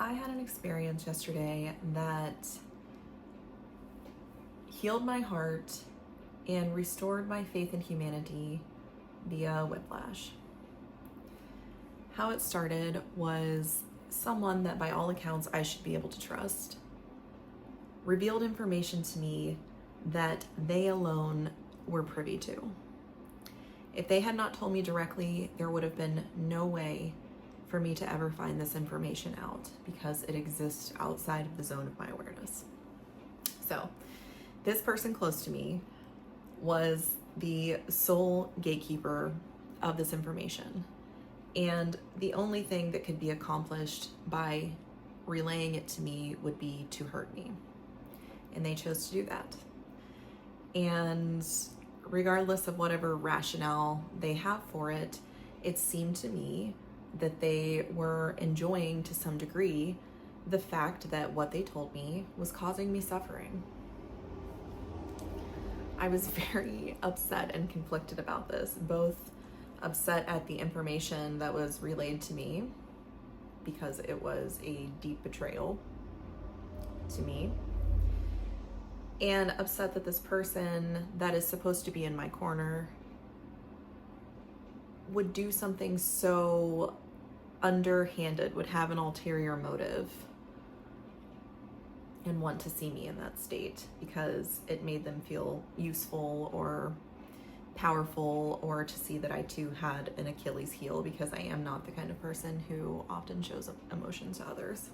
I had an experience yesterday that healed my heart and restored my faith in humanity via whiplash. How it started was someone that by all accounts I should be able to trust revealed information to me that they alone were privy to. If they had not told me directly, there would have been no way for me to ever find this information out because it exists outside of the zone of my awareness. So, this person close to me was the sole gatekeeper of this information. And the only thing that could be accomplished by relaying it to me would be to hurt me. And they chose to do that. And regardless of whatever rationale they have for it, it seemed to me that they were enjoying to some degree the fact that what they told me was causing me suffering. I was very upset and conflicted about this, both upset at the information that was relayed to me because it was a deep betrayal to me, and upset that this person that is supposed to be in my corner would do something so underhanded, would have an ulterior motive and want to see me in that state because it made them feel useful or powerful, or to see that I too had an Achilles heel, because I am not the kind of person who often shows emotion to others.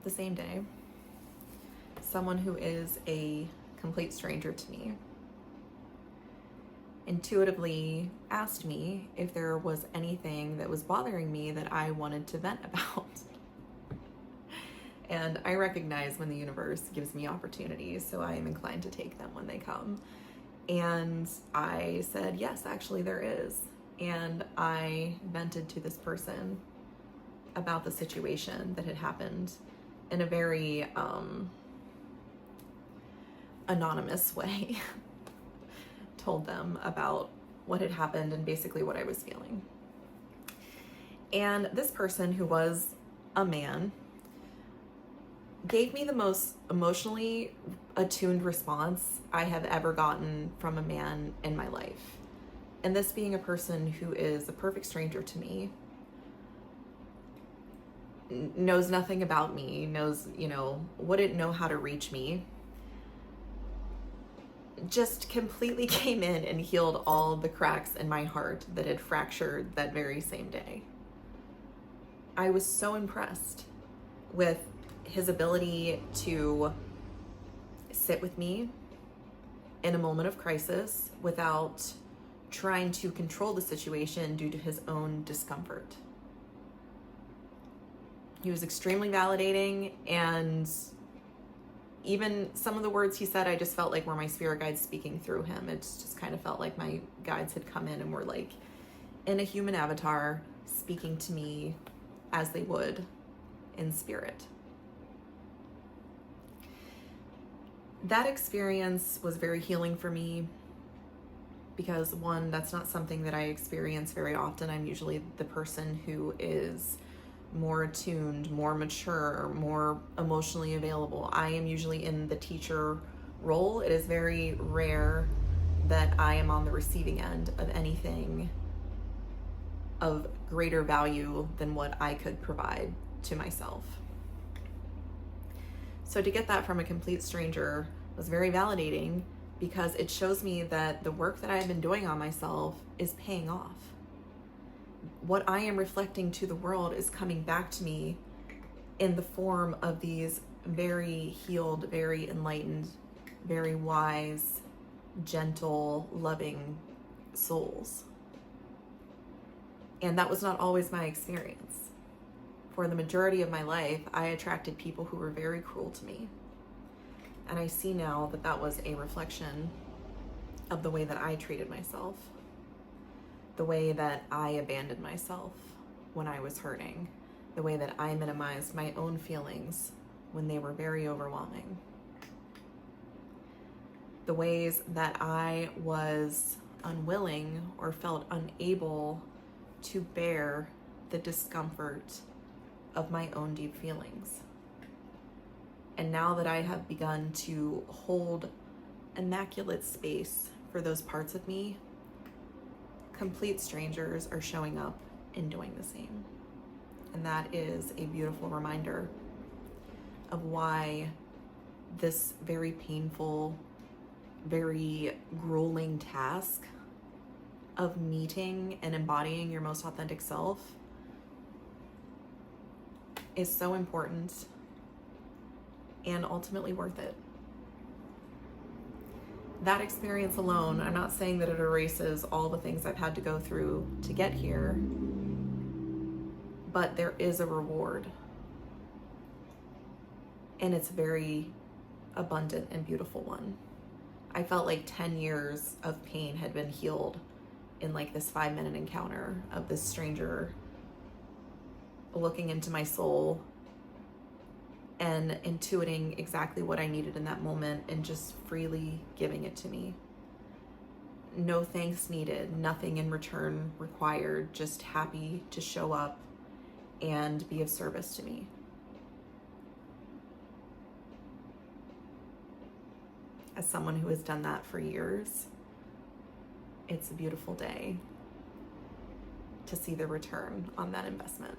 The same day, someone who is a complete stranger to me intuitively asked me if there was anything that was bothering me that I wanted to vent about. And I recognize when the universe gives me opportunities, so I am inclined to take them when they come. And I said, yes, actually there is. And I vented to this person about the situation that had happened in a very anonymous way. Told them about what had happened and basically what I was feeling. And this person, who was a man, gave me the most emotionally attuned response I have ever gotten from a man in my life. And this being a person who is a perfect stranger to me, knows nothing about me, wouldn't know how to reach me, just completely came in and healed all the cracks in my heart that had fractured that very same day. I was so impressed with his ability to sit with me in a moment of crisis without trying to control the situation due to his own discomfort. He was extremely validating, and even some of the words he said, I just felt like were my spirit guides speaking through him. It just kind of felt like my guides had come in and were like in a human avatar speaking to me as they would in spirit. That experience was very healing for me because, one, that's not something that I experience very often. I'm usually the person who is more attuned, more mature, more emotionally available. I am usually in the teacher role. It is very rare that I am on the receiving end of anything of greater value than what I could provide to myself. So to get that from a complete stranger was very validating, because it shows me that the work that I've been doing on myself is paying off. What I am reflecting to the world is coming back to me in the form of these very healed, very enlightened, very wise, gentle, loving souls. And that was not always my experience. For the majority of my life, I attracted people who were very cruel to me. And I see now that that was a reflection of the way that I treated myself, the way that I abandoned myself when I was hurting, the way that I minimized my own feelings when they were very overwhelming, the ways that I was unwilling or felt unable to bear the discomfort of my own deep feelings. And now that I have begun to hold immaculate space for those parts of me, complete strangers are showing up and doing the same. And that is a beautiful reminder of why this very painful, very grueling task of meeting and embodying your most authentic self is so important and ultimately worth it. That experience alone, I'm not saying that it erases all the things I've had to go through to get here, but there is a reward. And it's a very abundant and beautiful one. I felt like 10 years of pain had been healed in like this 5-minute encounter of this stranger looking into my soul and intuiting exactly what I needed in that moment and just freely giving it to me. No thanks needed, nothing in return required, just happy to show up and be of service to me. As someone who has done that for years, it's a beautiful day to see the return on that investment.